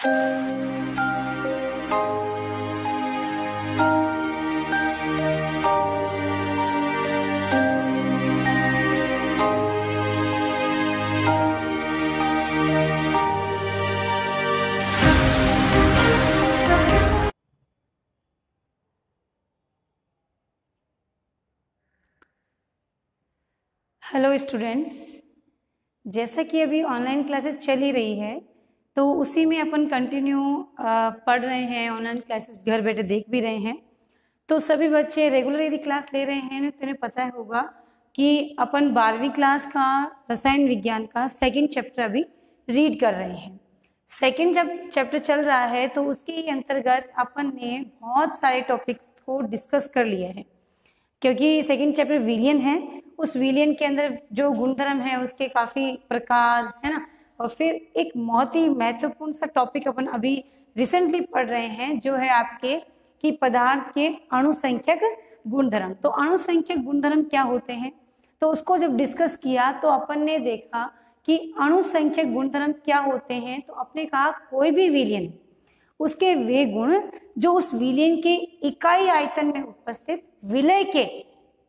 Hello students, जैसा कि अभी ऑनलाइन क्लासेस चल ही रही है तो उसी में अपन कंटिन्यू पढ़ रहे हैं। ऑनलाइन क्लासेस घर बैठे देख भी रहे हैं। तो सभी बच्चे रेगुलर यदि क्लास ले रहे हैं तो इन्हें पता होगा कि अपन 12वीं क्लास का रसायन विज्ञान का सेकंड चैप्टर अभी रीड कर रहे हैं। सेकंड जब चैप्टर चल रहा है तो उसके ही अंतर्गत अपन ने बहुत सारे टॉपिक्स को डिस्कस कर लिया है, क्योंकि सेकंड चैप्टर विलयन है। उस विलयन के अंदर जो गुणधर्म है उसके काफी प्रकार है ना, और फिर एक बहुत ही महत्वपूर्ण सा टॉपिक अपन अभी रिसेंटली पढ़ रहे हैं जो है आपके कि पदार्थ के अणुसंख्यक गुणधर्म। तो अणुसंख्यक गुणधर्म क्या होते हैं, तो उसको जब डिस्कस किया तो अपन ने देखा कि अणुसंख्यक गुणधर्म क्या होते हैं। तो अपने कहा कोई भी विलयन उसके वे गुण जो उस विलयन के इकाई आयतन में उपस्थित विलय के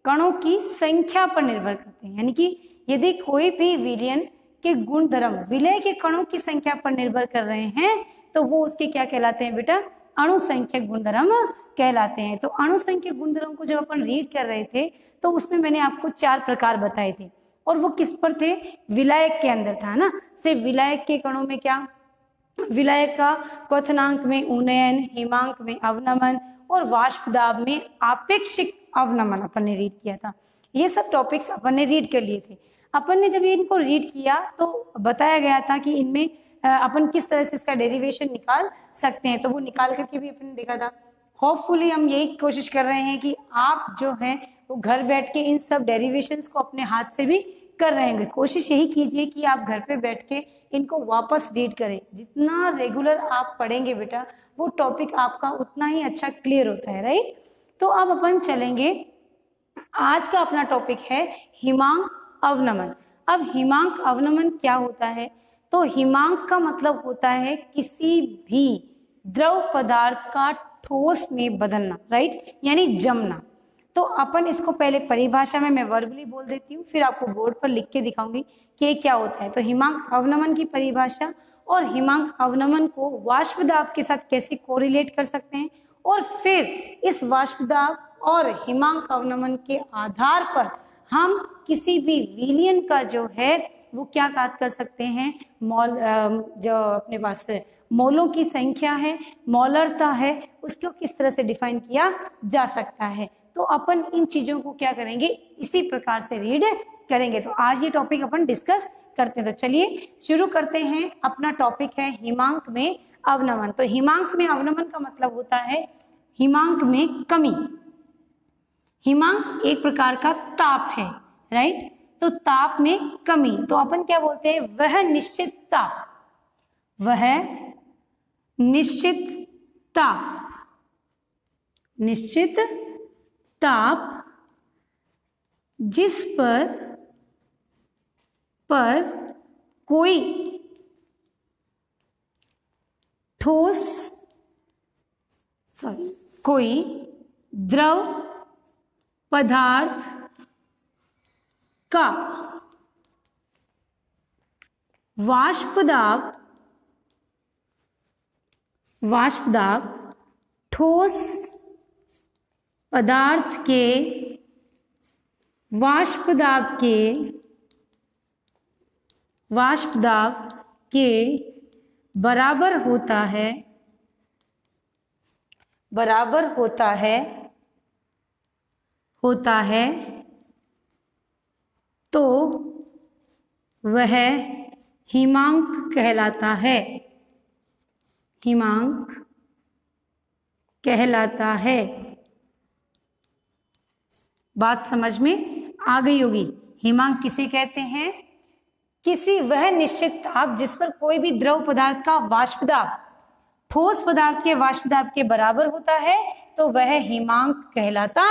कणों की संख्या पर निर्भर करते हैं। यानी कि यदि कोई भी विलयन के गुणधर्म विलय के कणों की संख्या पर निर्भर कर रहे हैं तो वो उसके क्या कहलाते हैं बेटा, अणुसंख्यक गुणधर्म कहलाते हैं। तो अणुसंख्यक गुणधर्म को जब अपन रीड कर रहे थे तो उसमें मैंने आपको 4 प्रकार बताए थे, और वो किस पर थे, विलायक के अंदर था ना। सिर्फ विलायक के कणों में क्या, विलायक का क्वथनांक में उन्नयन, हिमांक में अवनमन और वाष्प दाब में आपेक्षिक अवनमन अपन ने रीड किया था। ये सब टॉपिक्स अपन ने रीड कर लिए थे। अपन ने जब इनको रीड किया तो बताया गया था कि इनमें अपन किस तरह से इसका डेरिवेशन निकाल सकते हैं, तो वो निकाल करके भी अपन ने देखा था। होपफुली हम यही कोशिश कर रहे हैं कि आप जो है वो घर बैठ के इन सब डेरिवेशंस को अपने हाथ से भी कर रहे हैं। कोशिश यही कीजिए कि आप घर पे बैठ के इनको वापस रीड करें। जितना रेगुलर आप पढ़ेंगे बेटा वो टॉपिक आपका उतना ही अच्छा क्लियर होता है, राइट। तो अब अपन चलेंगे, आज का अपना टॉपिक है हिमांक अवनमन। अब हिमांक अवनमन क्या होता है, तो हिमांक का मतलब होता है किसी भी द्रव पदार्थ का ठोस में बदलना, राइट, यानी जमना। तो अपन इसको पहले परिभाषा में मैं वर्बली बोल देती हूँ, फिर आपको बोर्ड पर लिख के दिखाऊंगी कि ये क्या होता है। तो हिमांक अवनमन की परिभाषा और हिमांक अवनमन को वाष्प दाब के साथ कैसे कोरिलेट कर सकते हैं, और फिर इस वाष्प दाब और हिमांक अवनमन के आधार पर हम किसी भी विलयन का जो है वो क्या बात कर सकते हैं, मॉल जो अपने पास मोलों की संख्या है, मॉलरता है, उसको किस तरह से डिफाइन किया जा सकता है। तो अपन इन चीजों को क्या करेंगे, इसी प्रकार से रीड करेंगे। तो आज ये टॉपिक अपन डिस्कस करते हैं। तो चलिए शुरू करते हैं। अपना टॉपिक है हिमांक में अवनमन। तो हिमांक में अवनमन का मतलब होता है हिमांक में कमी। हिमांक एक प्रकार का ताप है, राइट। तो ताप में कमी, तो अपन क्या बोलते हैं, वह निश्चित ताप, वह निश्चित ताप, निश्चित ताप जिस पर कोई ठोस कोई द्रव पदार्थ का वाष्प दाब ठोस पदार्थ के वाष्प दाब के बराबर होता है तो वह हिमांक कहलाता है, हिमांक कहलाता है। बात समझ में आ गई होगी। हिमांक किसे कहते हैं, किसी वह निश्चित ताप जिस पर कोई भी द्रव पदार्थ का वाष्प दाब ठोस पदार्थ के वाष्प दाब के बराबर होता है तो वह हिमांक कहलाता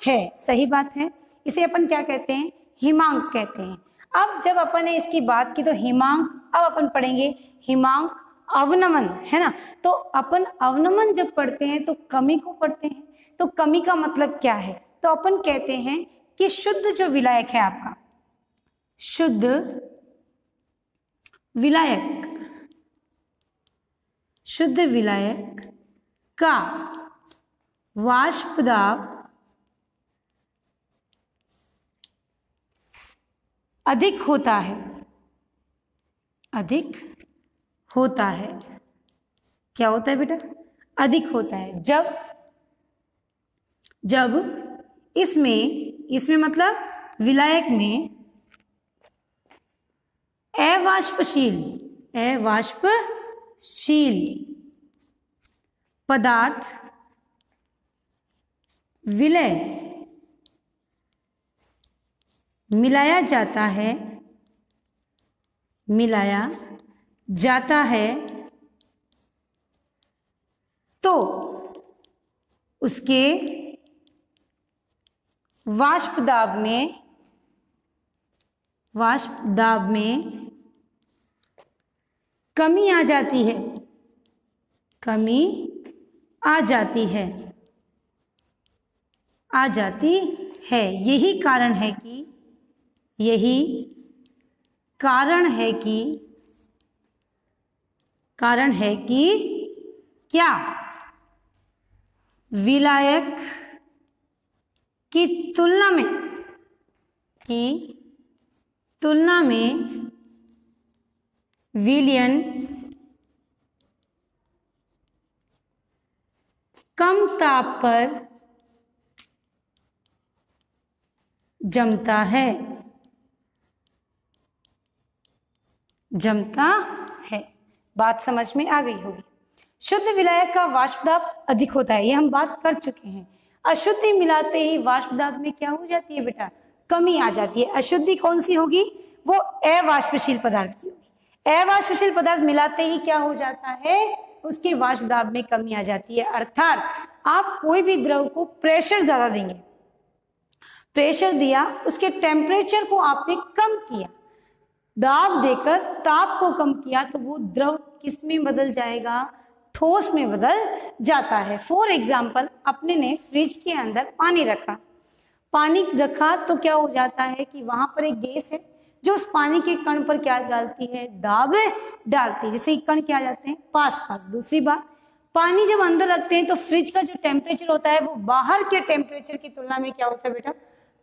है। सही बात है, इसे अपन क्या कहते हैं, हिमांक कहते हैं। अब जब अपन ने इसकी बात की तो हिमांक, अब अपन पढ़ेंगे हिमांक अवनमन, है ना। तो अपन अवनमन जब पढ़ते हैं तो कमी को पढ़ते हैं। तो कमी का मतलब क्या है, तो अपन कहते हैं कि शुद्ध जो विलायक है आपका, शुद्ध विलायक, शुद्ध विलायक का वाष्प दाब अधिक होता है, अधिक होता है। क्या होता है बेटा, अधिक होता है जब इसमें मतलब विलायक में अवाष्पशील पदार्थ विलय मिलाया जाता है तो उसके वाष्प दाब में कमी आ जाती है। यही कारण है कि क्या विलायक की तुलना में विलयन कम ताप पर जमता है। बात समझ में आ गई होगी। शुद्ध विलायक का वाष्प दाब अधिक होता है, ये हम बात कर चुके हैं। अशुद्धि मिलाते ही वाष्प दाब में क्या हो जाती है बेटा, कमी आ जाती है। अशुद्धि कौन सी होगी, वो अवाष्पशील पदार्थ की होगी। अवाष्पशील पदार्थ मिलाते ही क्या हो जाता है, उसके वाष्प दाब में कमी आ जाती है। अर्थात आप कोई भी द्रव को प्रेशर ज्यादा देंगे, प्रेशर दिया, उसके टेम्परेचर को आपने कम किया, दाब देकर ताप को कम किया, तो वो द्रव किस में बदल जाएगा, ठोस में बदल जाता है। फॉर एग्जाम्पल, अपने ने फ्रिज के अंदर पानी रखा तो क्या हो जाता है कि वहां पर एक गैस है जो उस पानी के कण पर क्या डालती है, दाब डालती है, जिससे कण क्या जाते हैं, पास। दूसरी बात, पानी जब अंदर रखते हैं तो फ्रिज का जो टेम्परेचर होता है वो बाहर के टेम्परेचर की तुलना में क्या होता है बेटा,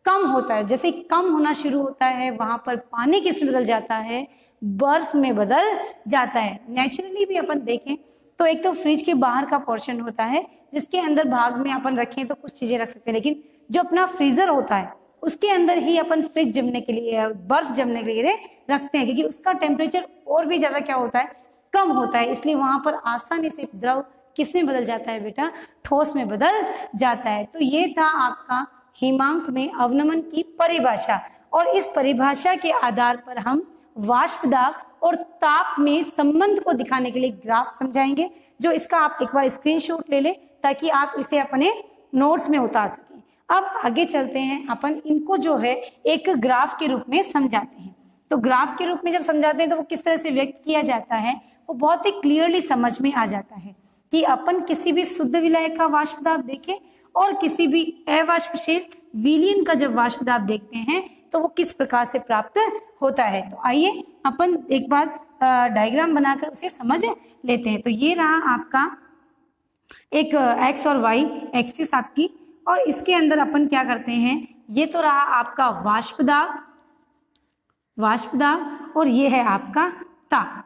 कम होता है। जैसे कम होना शुरू होता है, वहां पर पानी किस में बदल जाता है, बर्फ में बदल जाता है। नेचुरली भी अपन देखें तो एक तो फ्रिज के बाहर का पोर्शन होता है जिसके अंदर भाग में अपन रखें तो कुछ चीजें रख सकते हैं, लेकिन जो अपना फ्रीजर होता है उसके अंदर ही अपन फ्रिज जमने के लिए, बर्फ जमने के लिए रखते हैं, क्योंकि उसका टेम्परेचर और भी ज्यादा क्या होता है, कम होता है। इसलिए वहां पर आसानी से द्रव किस में बदल जाता है बेटा, ठोस में बदल जाता है। तो ये था आपका हिमांक में अवनमन की परिभाषा, और इस परिभाषा के आधार पर हम वाष्प दाब और ताप में संबंध को दिखाने के लिए ग्राफ समझाएंगे, जो इसका आप एक बार स्क्रीनशॉट ले लें ताकि आप इसे अपने नोट्स में उतार सकें। अब आगे चलते हैं, अपन इनको जो है एक ग्राफ के रूप में समझाते हैं। तो ग्राफ के रूप में जब समझाते हैं तो वो किस तरह से व्यक्त किया जाता है, वो बहुत ही क्लियरली समझ में आ जाता है कि अपन किसी भी शुद्ध विलायक का वाष्प दाब देखें और किसी भी अवाष्पशील विलयन का जब वाष्प दाब देखते हैं तो वो किस प्रकार से प्राप्त होता है। तो आइए अपन एक बार डायग्राम बनाकर उसे समझ लेते हैं। तो ये रहा आपका एक एक्स और वाई एक्सिस आपकी, और इसके अंदर अपन क्या करते हैं, ये तो रहा आपका वाष्प दाब और ये है आपका ताप।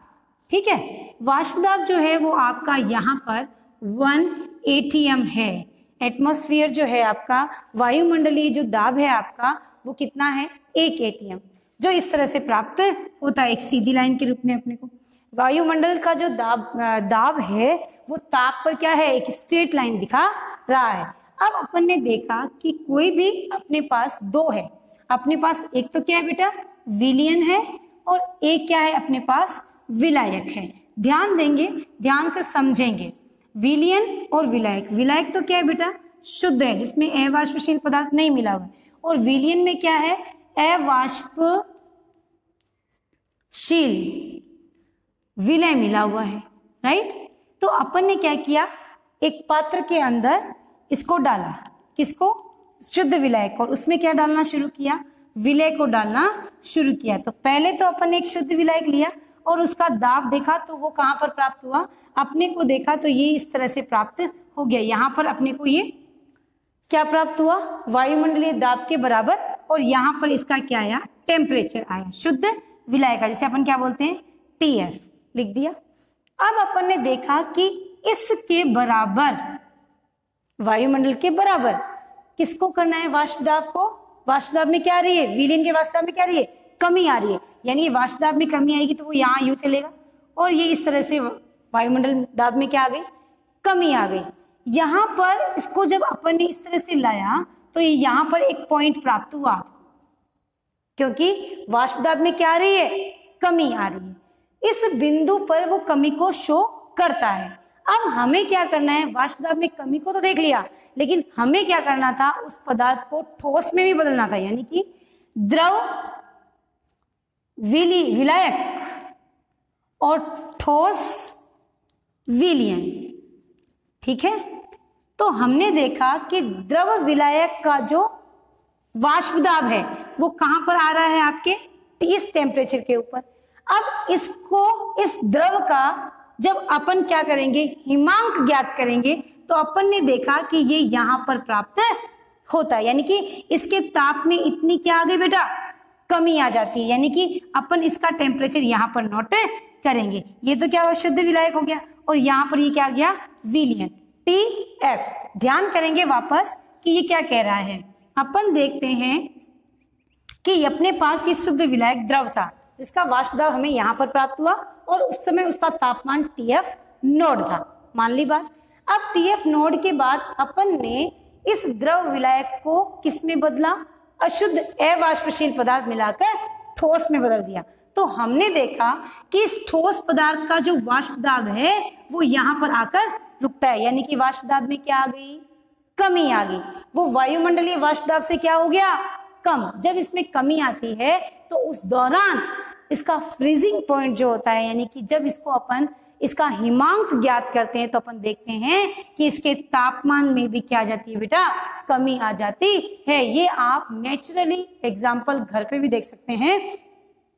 ठीक है, वाष्प दाब जो है वो आपका यहाँ पर 1 atm है। एटमॉस्फेयर जो है आपका, वायुमंडलीय जो दाब है आपका वो कितना है, 1 atm, जो इस तरह से प्राप्त होता है एक सीधी लाइन के रूप में। अपने को वायुमंडल का जो दाब है वो ताप पर क्या है, एक स्ट्रेट लाइन दिखा रहा है। अब अपन ने देखा कि कोई भी अपने पास दो है, अपने पास एक तो क्या है बेटा, विलयन है, और एक क्या है अपने पास, विलायक है। ध्यान देंगे, ध्यान से समझेंगे, विलयन और विलायक। विलायक तो क्या है बेटा, शुद्ध है, जिसमें अवाष्पशील पदार्थ नहीं मिला हुआ है, और विलयन में क्या है, अवाष्पशील विलय मिला हुआ है। राइट। तो अपन ने क्या किया, एक पात्र के अंदर इसको डाला, किसको, शुद्ध विलायक, और उसमें क्या डालना शुरू किया, विलय को डालना शुरू किया। तो पहले तो अपन ने एक शुद्ध विलायक लिया और उसका दाब देखा, तो वो कहाँ पर प्राप्त हुआ, अपने को देखा तो ये इस तरह से प्राप्त हो गया। यहाँ पर अपने को ये क्या प्राप्त हुआ, वायुमंडलीय दाब के बराबर, और यहाँ पर इसका क्या आया, टेम्परेचर आया शुद्ध विलायक का, जिसे अपन क्या बोलते हैं, TF लिख दिया। अब अपन ने देखा कि इसके बराबर, वायुमंडल के बराबर किसको करना है, वाष्प दाब को। वाष्प दाब में क्या आ रही है, विलयन के वाष्प दाब में क्या आ रही है, कमी आ रही है, यानी वाष्प दाब में कमी आएगी तो वो यहाँ यूं चलेगा, और ये इस तरह से वायुमंडल दाब में क्या आ गई, कमी आ गई। यहाँ पर इसको जब अपन ने इस तरह से लाया तो ये यहाँ पर एक पॉइंट प्राप्त हुआ, क्योंकि वाष्प दाब में क्या आ रही है, कमी आ रही है। इस बिंदु पर वो कमी को शो करता है। अब हमें क्या करना है, वाष्प दाब में कमी को तो देख लिया, लेकिन हमें क्या करना था, उस पदार्थ को ठोस में भी बदलना था, यानी कि द्रव विलायक और ठोस विलयन। ठीक है, तो हमने देखा कि द्रव विलायक का जो वाष्प दाब है वो कहां पर आ रहा है, आपके इस टेम्परेचर के ऊपर। अब इसको, इस द्रव का जब अपन क्या करेंगे, हिमांक ज्ञात करेंगे, तो अपन ने देखा कि ये यहां पर प्राप्त होता है, यानी कि इसके ताप में इतनी क्या आ गई बेटा, कमी आ जाती है, यानी कि अपन इसका टेम्परेचर यहाँ पर नोट करेंगे। ये तो क्या हुआ, शुद्ध विलायक हो गया, और यहाँ पर ये क्या आ गया, विलयन, TF। ध्यान करेंगे वापस कि ये क्या कह रहा है। अपन देखते हैं कि अपने पास ये शुद्ध विलायक द्रव था जिसका वाष्प दाब हमें यहाँ पर प्राप्त हुआ, और उस समय उसका तापमान TF नोड था, मान ली बात। अब TF नोड के बाद अपन ने इस द्रव विलायक को किस में बदला, अशुद्ध अवाष्पशील पदार्थ मिलाकर ठोस में बदल दिया। तो हमने देखा कि इस ठोस पदार्थ का जो वाष्प दाब है वो यहाँ पर आकर रुकता है, यानी कि वाष्प दाब में क्या आ गई, कमी आ गई। वो वायुमंडलीय वाष्प दाब से क्या हो गया, कम। जब इसमें कमी आती है तो उस दौरान इसका फ्रीजिंग पॉइंट जो होता है, यानी कि जब इसको अपन इसका हिमांक ज्ञात करते हैं तो अपन देखते हैं कि इसके तापमान में भी क्या आ जाती है बेटा, कमी आ जाती है। ये आप नेचुरली एग्जाम्पल घर पे भी देख सकते हैं।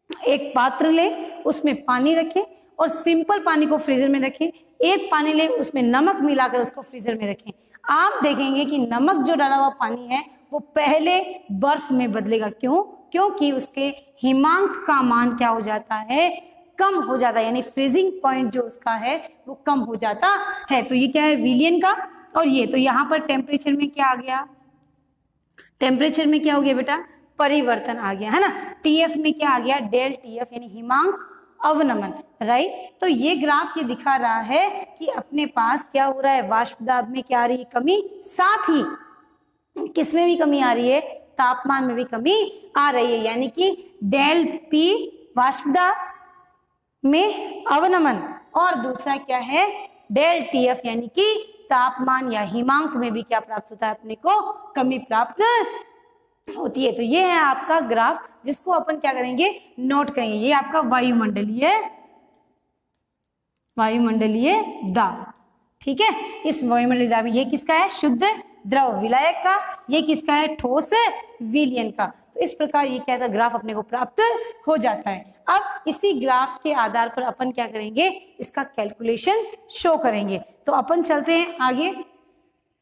एक पात्र ले, उसमें पानी रखें और सिंपल पानी को फ्रीजर में रखें, एक पानी ले उसमें नमक मिलाकर उसको फ्रीजर में रखें। आप देखेंगे कि नमक जो डाला हुआ पानी है वो पहले बर्फ में बदलेगा। क्यों? क्योंकि उसके हिमांक का मान क्या हो जाता है, कम हो जाता है, यानी फ्रीजिंग पॉइंट जो उसका है वो कम हो जाता है। तो ये क्या है, विलयन का। और ये तो यहाँ पर टेम्परेचर में क्या आ गया, टेम्परेचर में क्या हो गया बेटा, परिवर्तन आ गया, है ना। TF में क्या आ गया, डेल TF, यानी हिमांक अवनमन, राइट। तो ये ग्राफ ये दिखा रहा है कि अपने पास क्या हो रहा है, वाष्प दाब में क्या आ रही है, कमी, साथ ही किसमें भी कमी आ रही है, तापमान में भी कमी आ रही है, यानी कि डेल P वाष्प दाब में अवनमन, और दूसरा क्या है, डेल TF, यानी कि तापमान या हिमांक में भी क्या प्राप्त होता है, अपने को कमी प्राप्त होती है। तो ये है आपका ग्राफ जिसको अपन क्या करेंगे, नोट करेंगे। ये आपका वायुमंडलीय दाब, ठीक है। इस वायुमंडलीय दाब ये किसका है, शुद्ध द्रव विलायक का, ये किसका है, ठोस विलयन का। तो इस प्रकार ये क्या था, ग्राफ अपने को प्राप्त हो जाता है। अब इसी ग्राफ के आधार पर अपन क्या करेंगे, इसका कैलकुलेशन शो करेंगे। तो अपन चलते हैं आगे,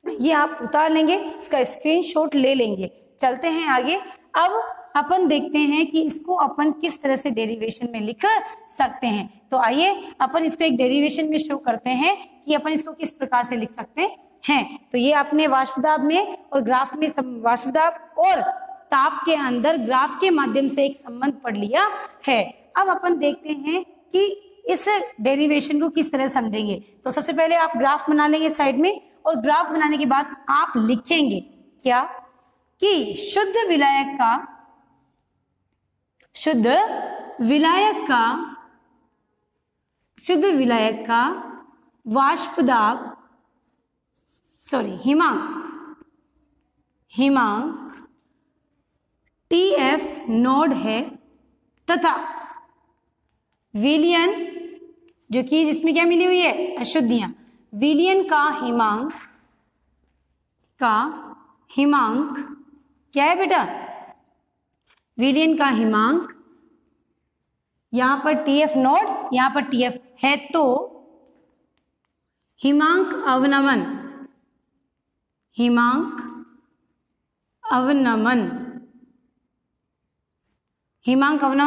ये आप उतार लेंगे, इसका स्क्रीनशॉट ले लेंगे। चलते हैं आगे। अब अपन देखते हैं कि इसको अपन किस तरह से डेरिवेशन में लिख सकते हैं। तो आइए अपन इसको एक डेरिवेशन में शो करते हैं कि अपन इसको किस प्रकार से लिख सकते हैं। तो ये आपने वाष्प दाब में और ग्राफ में वाष्प दाब और ताप के अंदर ग्राफ के माध्यम से एक संबंध पढ़ लिया है। अब अपन देखते हैं कि इस डेरिवेशन को किस तरह समझेंगे। तो सबसे पहले आप ग्राफ बना लेंगे साइड में, और ग्राफ बनाने के बाद आप लिखेंगे क्या, कि शुद्ध विलायक का वाष्प दाब, हिमांक TF नोड है, तथा विलयन जो कि जिसमें क्या मिली हुई है, अशुद्धियां। विलयन का हिमांक क्या है बेटा, विलयन का हिमांक, यहां पर TF नोड, यहां पर TF है, तो हिमांक अवनमन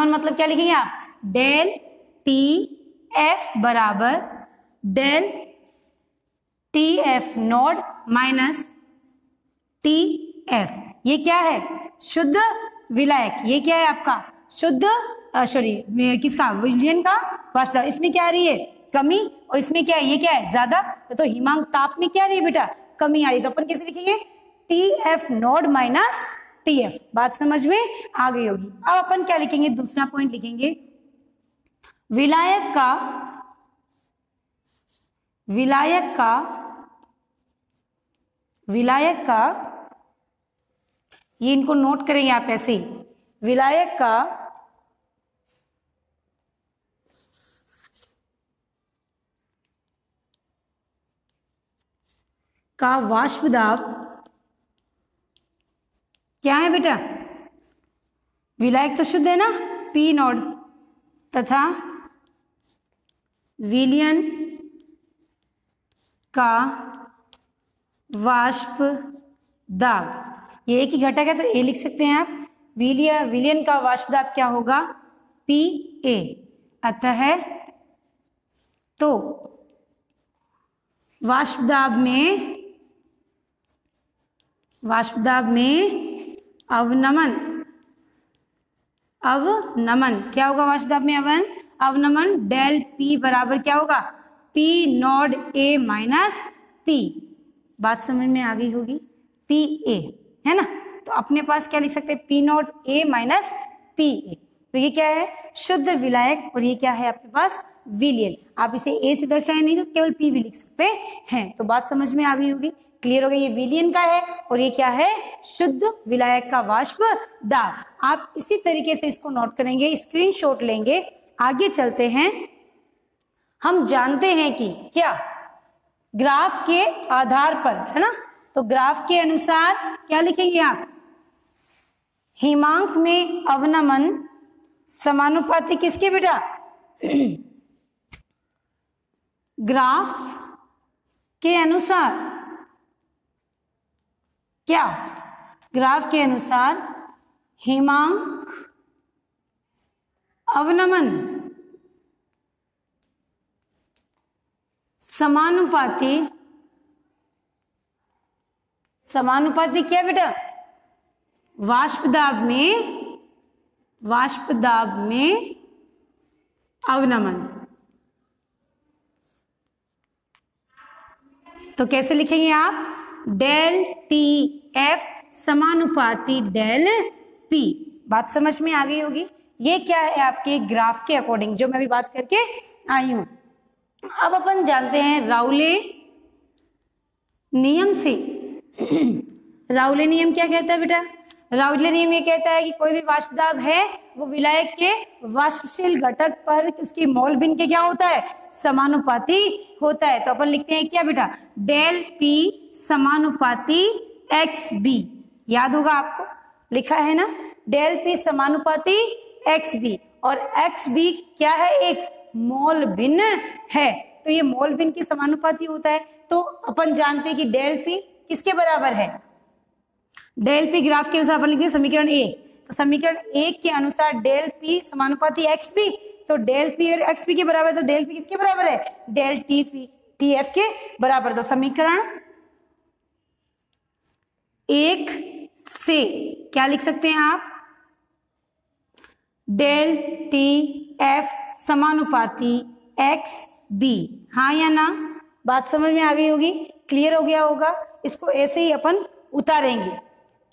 मतलब क्या लिखेंगे आप, डेल TF बराबर del TF node minus TF। ये क्या है, शुद्ध विलायक। ये क्या है आपका शुद्ध किसका, विलयन का वाष्प। इसमें क्या आ रही है, कमी, और इसमें क्या है, ये क्या है, ज्यादा। तो हिमांक ताप में क्या आ रही है बेटा, कमी आ रही है। तो अपन कैसे लिखेंगे, TF नोड माइनस TF। बात समझ में आ गई होगी। अब अपन क्या लिखेंगे, दूसरा पॉइंट लिखेंगे, विलायक का ये इनको नोट करेंगे आप ऐसे ही, विलायक का वाष्प दाब क्या है बेटा, विलायक तो शुद्ध है ना, P नोड, तथा विलयन का वाष्प दाब, ये एक ही घटक है तो A लिख सकते हैं आप। विलयन का वाष्प दाब क्या होगा, PA। अतः तो वाष्प दाब में अवनमन क्या होगा, वाष्प दाब में अवनमन डेल P बराबर क्या होगा, P node A minus P। बात समझ में आ गई होगी, PA है ना। तो अपने पास क्या लिख सकते हैं, P node A minus PA। तो ये क्या है, शुद्ध विलायक, और ये क्या है आपके पास, विलयन। आप इसे A से दर्शाए नहीं तो केवल P भी लिख सकते हैं। तो बात समझ में आ गई होगी, क्लियर हो गई। ये विलयन का है और ये क्या है, शुद्ध विलायक का वाष्प दाब। आप इसी तरीके से इसको नोट करेंगे, स्क्रीनशॉट लेंगे। आगे चलते हैं। हम जानते हैं कि क्या, ग्राफ के आधार पर, है ना, तो ग्राफ के अनुसार क्या लिखेंगे आप, हिमांक में अवनमन समानुपाती किसके बेटा, ग्राफ के अनुसार क्या, ग्राफ के अनुसार हिमांक अवनमन समानुपाती क्या बेटा, वाष्प दाब में अवनमन। तो कैसे लिखेंगे आप, डेल TF समानुपाती डेल P। बात समझ में आ गई होगी। ये क्या है आपके ग्राफ के अकॉर्डिंग जो मैं अभी बात करके आई हूं। अब अपन जानते हैं राउले नियम से। राउले नियम क्या कहता है बेटा, राउले नियम ये कहता है कि कोई भी वाष्प दाब है वो विलायक के वाष्पशील घटक पर इसकी मोल भिन्न के क्या होता है, समानुपाती होता है। तो अपन लिखते हैं क्या बेटा, डेल P समानुपाती XB। याद होगा आपको, लिखा है ना, डेल P समानुपाती XB, और XB क्या है, एक मोल भिन्न है। तो ये मोल भिन्न के समानुपाती होता है। तो अपन जानते हैं कि डेल P किसके बराबर है, डेल P ग्राफ के अनुसार अपन लिखते हैं समीकरण 1। तो समीकरण 1 के अनुसार डेल P समानुपाती XB, तो डेल P और XB के बराबर, तो डेल P किसके बराबर है, डेल TF के बराबर। तो समीकरण 1 से क्या लिख सकते हैं आप, डेल TF समानुपाती XB। हाँ या ना, बात समझ में आ गई होगी, क्लियर हो गया होगा। इसको ऐसे ही अपन उतारेंगे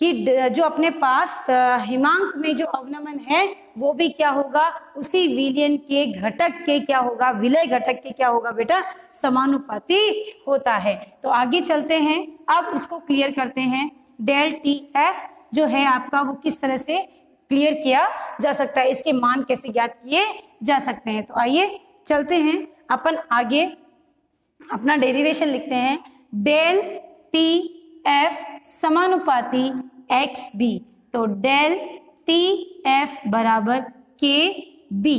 कि जो अपने पास हिमांक में जो अवनमन है वो भी क्या होगा, उसी विलयन के घटक के क्या होगा, विलय घटक के क्या होगा बेटा, समानुपाती होता है। तो आगे चलते हैं, अब इसको क्लियर करते हैं। डेल TF जो है आपका वो किस तरह से क्लियर किया जा सकता है, इसके मान कैसे ज्ञात किए जा सकते हैं। तो आइए चलते हैं। अपन आगे अपना डेरिवेशन लिखते हैं। डेल टी एफ समानुपाती एक्स बी, तो डेल टी एफ बराबर के बी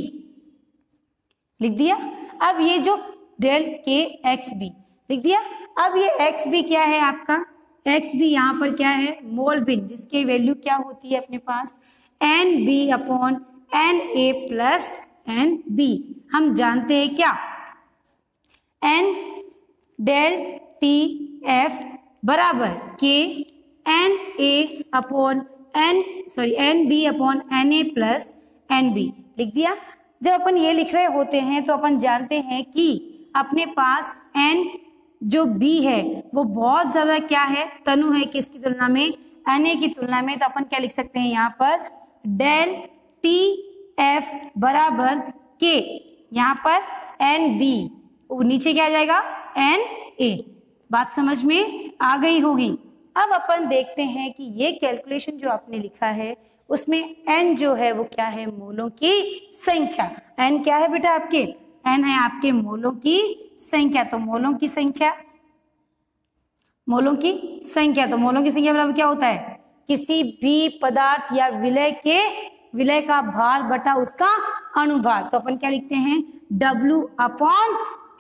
लिख दिया। अब ये जो डेल के एक्स बी लिख दिया। अब ये एक्स बी क्या है आपका, एक्स बी यहाँ पर क्या है, मोल बिन, जिसकी वैल्यू क्या होती है अपने पास N B upon N A plus N B. हम जानते हैं क्या, एन डेल टी एफ बराबर K N A upon N B upon N A plus N B लिख दिया। जब अपन ये लिख रहे होते हैं तो अपन जानते हैं कि अपने पास एन जो बी है वो बहुत ज्यादा क्या है, तनु है, किसकी तुलना में, एन ए की तुलना में। तो अपन क्या लिख सकते हैं यहाँ पर, डेल टी एफ बराबर के, यहाँ पर एन बी, नीचे क्या आ जाएगा एन ए। बात समझ में आ गई होगी। अब अपन देखते हैं कि ये कैलकुलेशन जो आपने लिखा है उसमें n जो है वो क्या है, मोलों की संख्या। n क्या है बेटा आपके, n है आपके मोलों की संख्या। तो मोलों की संख्या बराबर क्या होता है, किसी भी पदार्थ या विलय का भार बटा उसका अनुभार। तो अपन क्या लिखते हैं, W अपॉन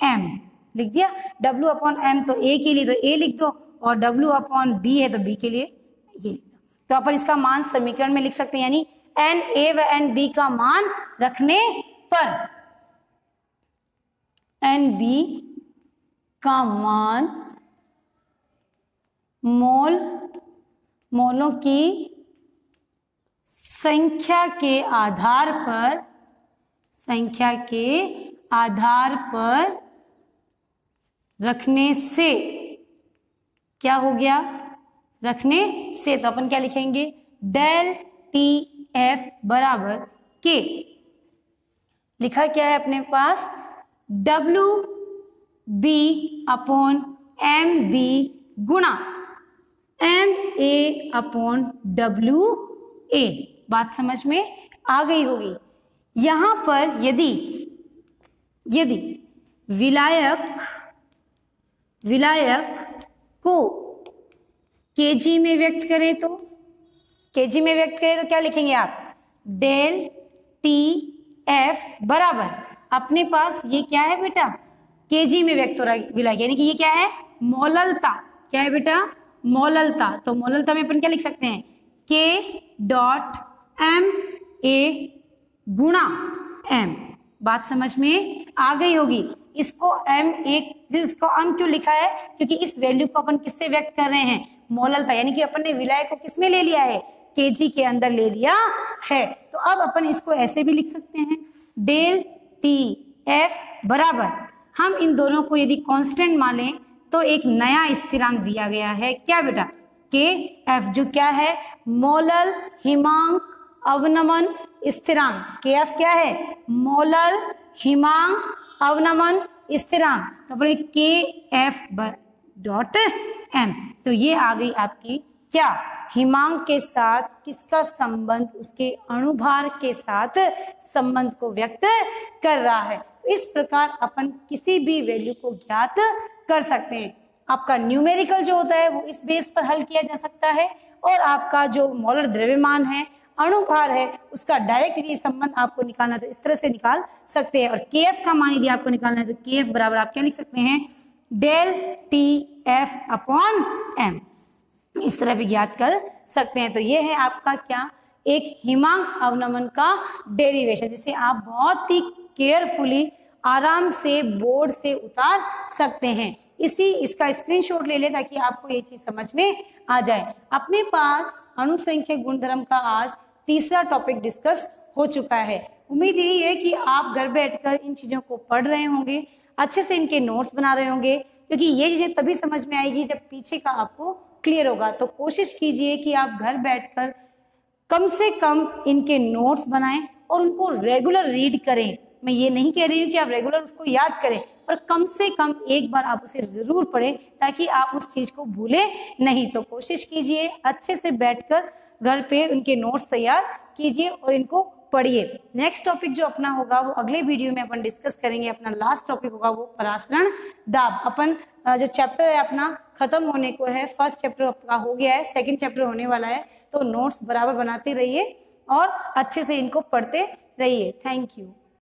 M लिख दिया। W अपॉन M तो A के लिए तो A लिख दो, और W अपॉन B है तो B के लिए ये लिख दो। तो अपन इसका मान समीकरण में लिख सकते हैं, यानी एन ए व एन बी का मान रखने पर, एन बी का मान मोलों की संख्या के आधार पर रखने से क्या हो गया, रखने से। तो अपन क्या लिखेंगे, डेल टी एफ बराबर के, लिखा क्या है अपने पास, W B upon M B गुणा M A upon W A. बात समझ में आ गई होगी। यहां पर यदि विलायक को केजी में व्यक्त करें तो क्या लिखेंगे आप, डेल टी एफ बराबर, अपने पास ये क्या है बेटा, केजी में व्यक्त हो रहा है विलायक, यानी कि ये क्या है, मोललता। क्या है बेटा, मोललता। तो मोललता में अपन क्या लिख सकते हैं, के डॉट एम ए गुणा एम। बात समझ में आ गई होगी। इसको हम क्यों लिखा है, क्योंकि इस वैल्यू को अपन किससे व्यक्त कर रहे हैं, मोललता, यानी कि अपन ने विलायक को किसमें ले लिया है, केजी के अंदर ले लिया है। तो अब अपन इसको ऐसे भी लिख सकते हैं, डेल टी एफ बराबर, हम इन दोनों को यदि कांस्टेंट मान लें तो एक नया स्थिरांक दिया गया है, क्या बेटा, के एफ, जो क्या है, मोलल हिमांक अवनमन स्थिरांक। के एफ क्या है, मोलल हिमांक अवनमन स्थिरांक। तो अपने के एफ डॉट एम, तो ये आ गई आपकी क्या, हिमांक के साथ किसका संबंध, उसके अणुभार के साथ संबंध को व्यक्त कर रहा है। इस प्रकार अपन किसी भी वैल्यू को ज्ञात कर सकते हैं। आपका न्यूमेरिकल जो होता है वो इस बेस पर हल किया जा सकता है, और आपका जो मोलर द्रव्यमान है, अणुभार है, उसका डायरेक्ट यदि संबंध आपको निकालना है तो इस तरह से निकाल सकते हैं। और के एफ का मान यदि आपको निकालना है तो के एफ बराबर आप क्या लिख सकते हैं, del T F upon M, इस तरह भी ज्ञात कर सकते हैं। तो ये है आपका क्या, एक हिमांक अवनमन का डेरिवेशन, जिसे आप बहुत ही केयरफुली आराम से बोर्ड से उतार सकते हैं। इसका स्क्रीनशॉट ले ले ताकि आपको ये चीज समझ में आ जाए। अपने पास अणुसंख्यक गुणधर्म का आज तीसरा टॉपिक डिस्कस हो चुका है। उम्मीद यही है कि आप घर बैठकर इन चीजों को पढ़ रहे होंगे, अच्छे से इनके नोट्स बना रहे होंगे, क्योंकि ये चीजें तभी समझ में आएगी जब पीछे का आपको क्लियर होगा। तो कोशिश कीजिए कि आप घर बैठकर कम से कम इनके नोट्स बनाएं और उनको रेगुलर रीड करें। मैं ये नहीं कह रही हूँ कि आप रेगुलर उसको याद करें, पर कम से कम एक बार आप उसे जरूर पढ़ें ताकि आप उस चीज को भूलें नहीं। तो कोशिश कीजिए अच्छे से बैठकर घर पे उनके नोट्स तैयार कीजिए और इनको पढ़िए। नेक्स्ट टॉपिक जो अपना होगा वो अगले वीडियो में अपन डिस्कस करेंगे। अपना लास्ट टॉपिक होगा वो परासरण दाब। अपन जो चैप्टर है अपना खत्म होने को है, फर्स्ट चैप्टर आपका हो गया है, सेकंड चैप्टर होने वाला है, तो नोट्स बराबर बनाते रहिए और अच्छे से इनको पढ़ते रहिए। Thank you.